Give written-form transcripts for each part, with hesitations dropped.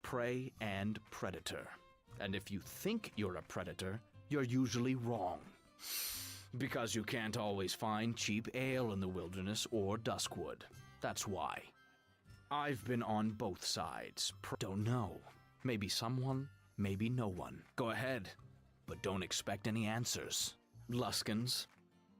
prey and predator. And if you think you're a predator, you're usually wrong. Because you can't always find cheap ale in the wilderness or duskwood. That's why. I've been on both sides. Don't know. Maybe someone, maybe no one. Go ahead, but don't expect any answers. Luskins,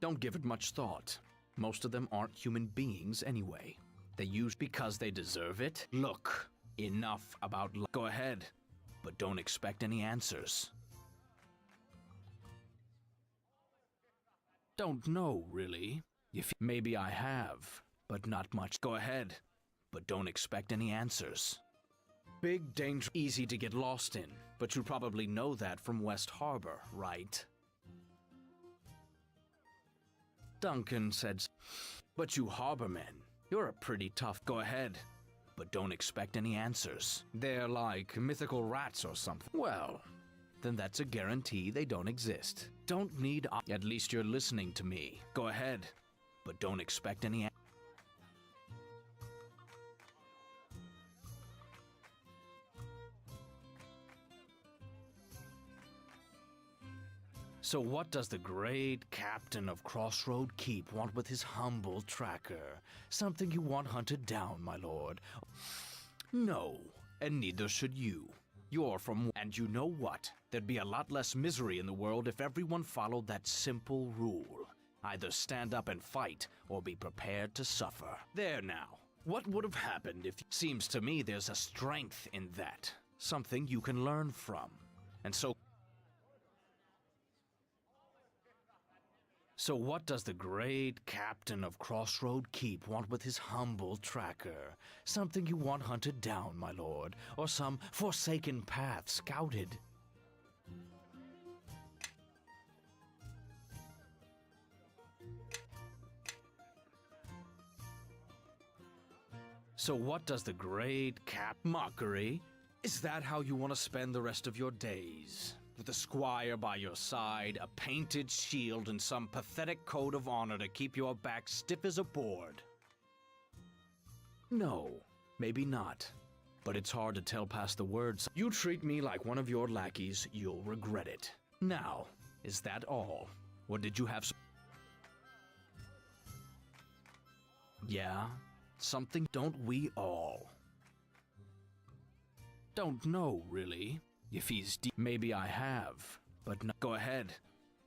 don't give it much thought. Most of them aren't human beings anyway. They use because they deserve it. Look, enough about go ahead, but don't expect any answers. Don't know, really. If maybe I have, but not much. Go ahead, but don't expect any answers. Big danger, easy to get lost in, but you probably know that from West Harbor, right? Duncan said, but you harbormen, you're a pretty tough. Go ahead, but don't expect any answers. They're like mythical rats or something. Well, then that's a guarantee they don't exist. Don't need at least you're listening to me. Go ahead, but don't expect any So what does the great captain of Crossroad Keep want with his humble tracker? Something you want hunted down, my lord. No, and neither should you. You're from, and you know what? There'd be a lot less misery in the world if everyone followed that simple rule. Either stand up and fight, or be prepared to suffer. There now. What would have happened if... Seems to me there's a strength in that. Something you can learn from. And So what does the great captain of Crossroad Keep want with his humble tracker? Something you want hunted down, my lord, or some forsaken path scouted? So what does the great mockery? Is that how you want to spend the rest of your days? With a squire by your side, a painted shield, and some pathetic code of honor to keep your back stiff as a board? No, maybe not. But it's hard to tell past the words. You treat me like one of your lackeys, you'll regret it. Now, is that all? Or did you have Yeah, something don't we all? Don't know, really. If he's maybe I have, but no. Go ahead,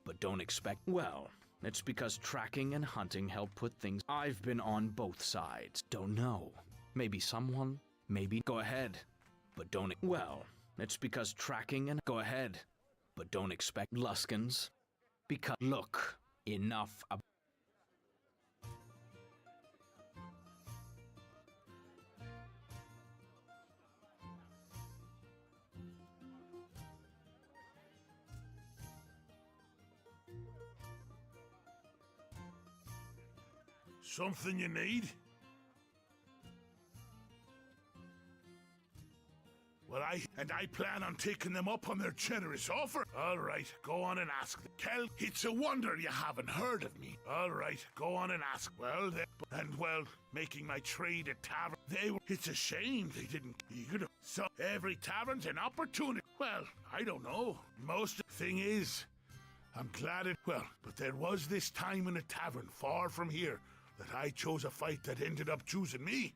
but don't expect. Well, it's because tracking and hunting help put things. I've been on both sides. Don't know. Maybe someone, maybe. Go ahead, but don't. Well, it's because tracking and. Go ahead, but don't expect. Luskins. Because. Look, enough about. Something you need? Well, I plan on taking them up on their generous offer. All right, go on and ask them. Kel, it's a wonder you haven't heard of me. All right, go on and ask. Well, making my trade at tavern, it's a shame they didn't. So every tavern's an opportunity. Well, I don't know. Most thing is, I'm glad but there was this time in a tavern far from here that I chose a fight that ended up choosing me.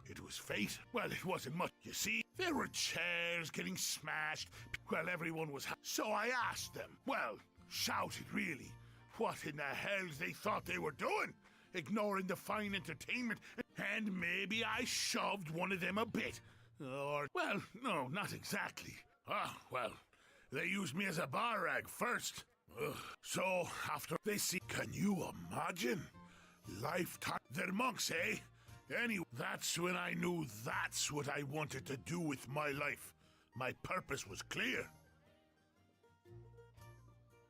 It was fate. Well, it wasn't much. You see, there were chairs getting smashed. Well, everyone was so I asked them. Well, shouted really. What in the hells they thought they were doing? Ignoring the fine entertainment. And maybe I shoved one of them a bit. Or, well, no, not exactly. They used me as a bar rag first. So, after they see... Can you imagine? Lifetime. They're monks, eh? Anyway, that's when I knew that's what I wanted to do with my life. My purpose was clear.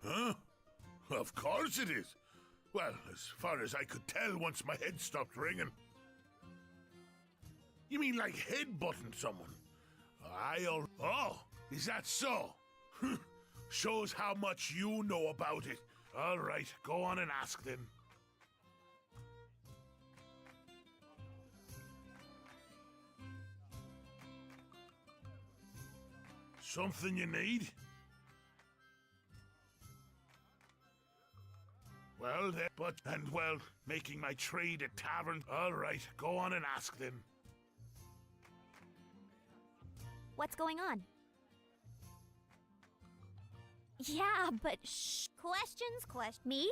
Huh? Of course it is. Well, as far as I could tell once my head stopped ringing. You mean like headbutting someone? Oh, is that so? Shows how much you know about it. All right, go on and ask them. Something you need? Well, making my trade at tavern. All right, go on and ask them. What's going on? Yeah, but shh. Questions? Me?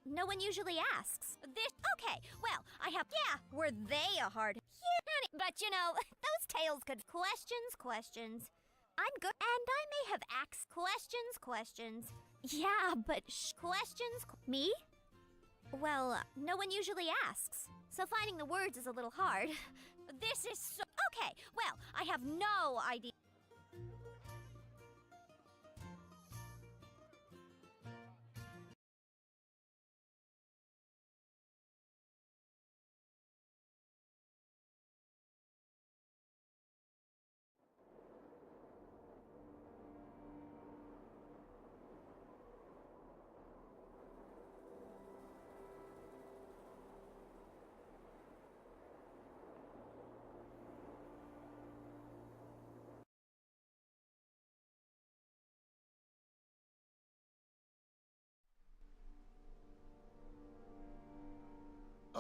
No one usually asks. Okay, well, I have. Yeah, were they a hard. Yeah, but you know, those tales could. Questions. I'm good. And I may have asked. Questions. Yeah, but shh. Questions? Me? Well, no one usually asks. So finding the words is a little hard. This is so. Okay, well, I have no idea.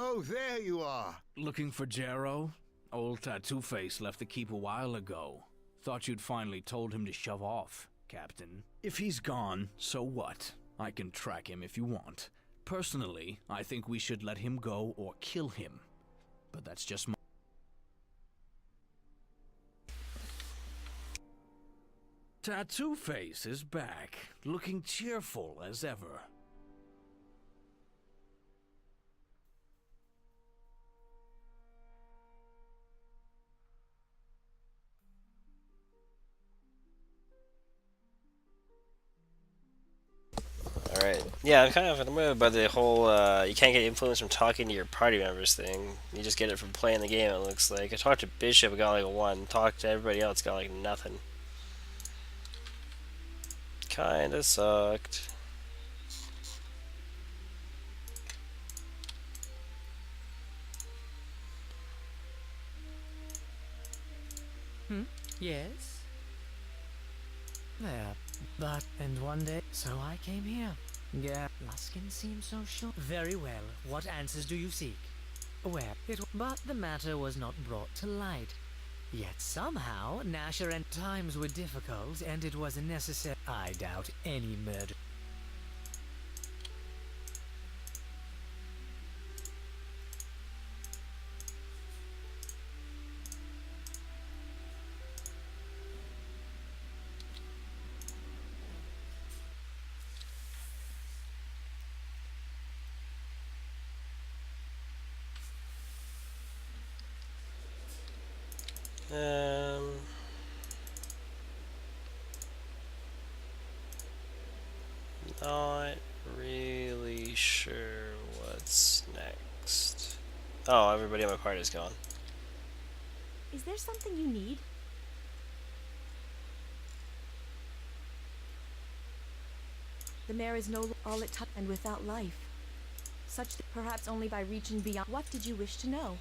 Oh, there you are. Looking for Jero? Old Tattoo Face left the keep a while ago. Thought you'd finally told him to shove off, Captain. If he's gone, so what? I can track him if you want. Personally, I think we should let him go or kill him. But that's just my... Tattoo Face is back, looking cheerful as ever. Alright. Yeah, I'm kind of annoyed by the whole, you can't get influence from talking to your party members thing. You just get it from playing the game, it looks like. I talked to Bishop, got like a 1. Talked to everybody else, got like nothing. Kinda sucked. Yes? There. But, and one day, so I came here. Yeah, Luskin seems so sure. Very well. What answers do you seek? Well, but the matter was not brought to light. Yet somehow, Nasher and times were difficult, and it was necessary. I doubt any murder. Not really sure what's next. Oh, everybody in my party is gone. Is there something you need? The mare is no all it and without life. Such that perhaps only by reaching beyond. What did you wish to know?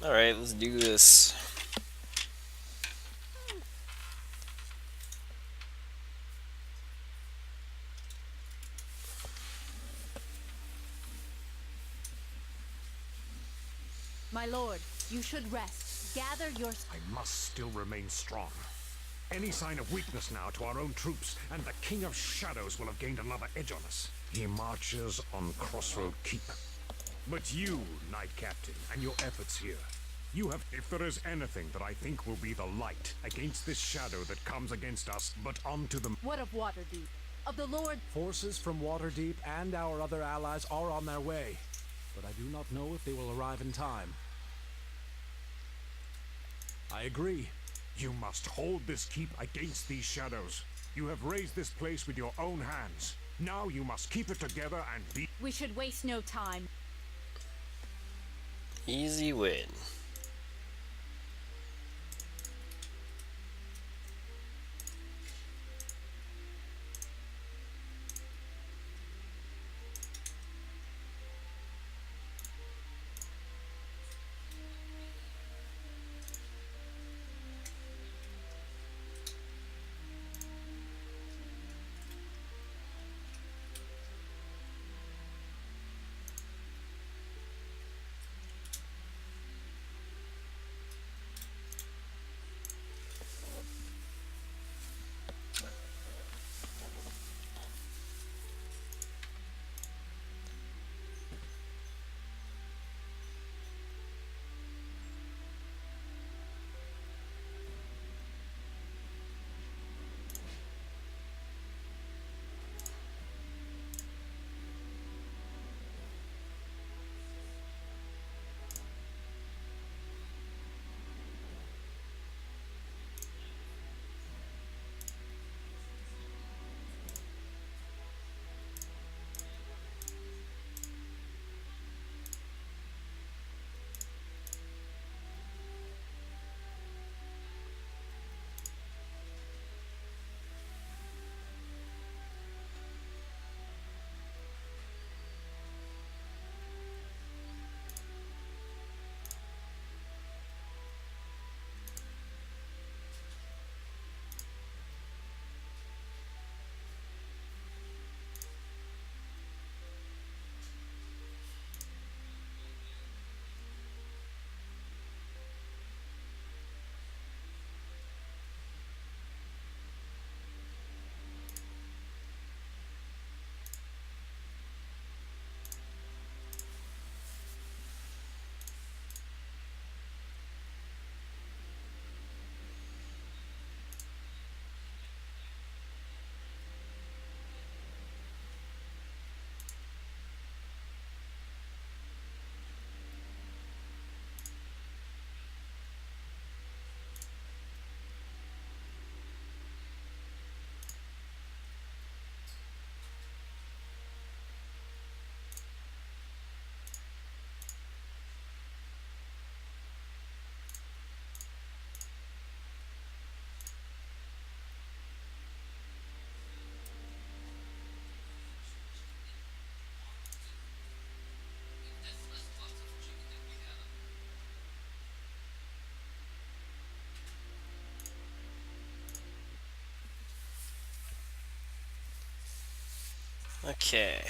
Alright, let's do this. My lord, you should rest. Gather your... I must still remain strong. Any sign of weakness now to our own troops, and the King of Shadows will have gained another edge on us. He marches on Crossroad Keep. But you, Knight Captain, and your efforts here, you have... If there is anything that I think will be the light against this shadow that comes against us, but onto the... What of Waterdeep? Of the Lord... Forces from Waterdeep and our other allies are on their way, but I do not know if they will arrive in time. I agree. You must hold this keep against these shadows. You have raised this place with your own hands. Now you must keep it together and be... We should waste no time. Easy win. Okay.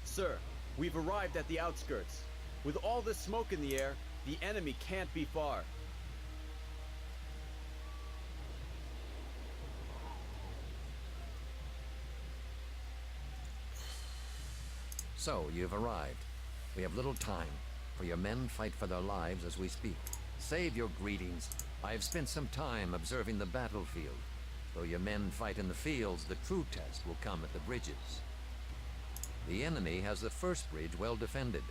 Sir, we've arrived at the outskirts. With all this smoke in the air, the enemy can't be far. So, you've arrived. We have little time, for your men fight for their lives as we speak. Save your greetings. I have spent some time observing the battlefield. Though your men fight in the fields, the true test will come at the bridges. The enemy has the first bridge well defended.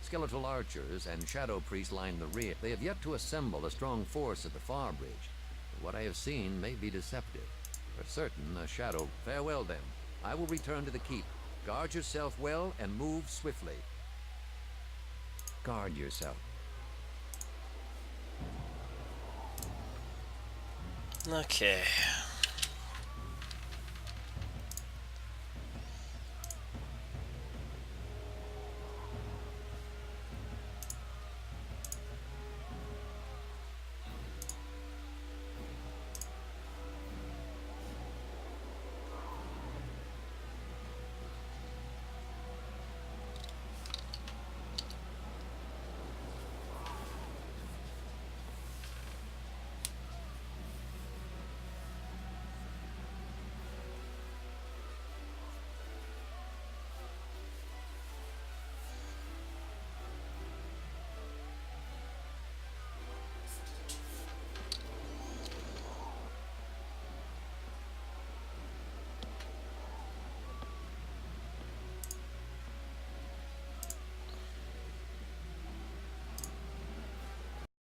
Skeletal archers and shadow priests line the rear. They have yet to assemble a strong force at the far bridge. But what I have seen may be deceptive. For certain, a shadow... Farewell, then. I will return to the keep. Guard yourself well and move swiftly. Guard yourself. Okay.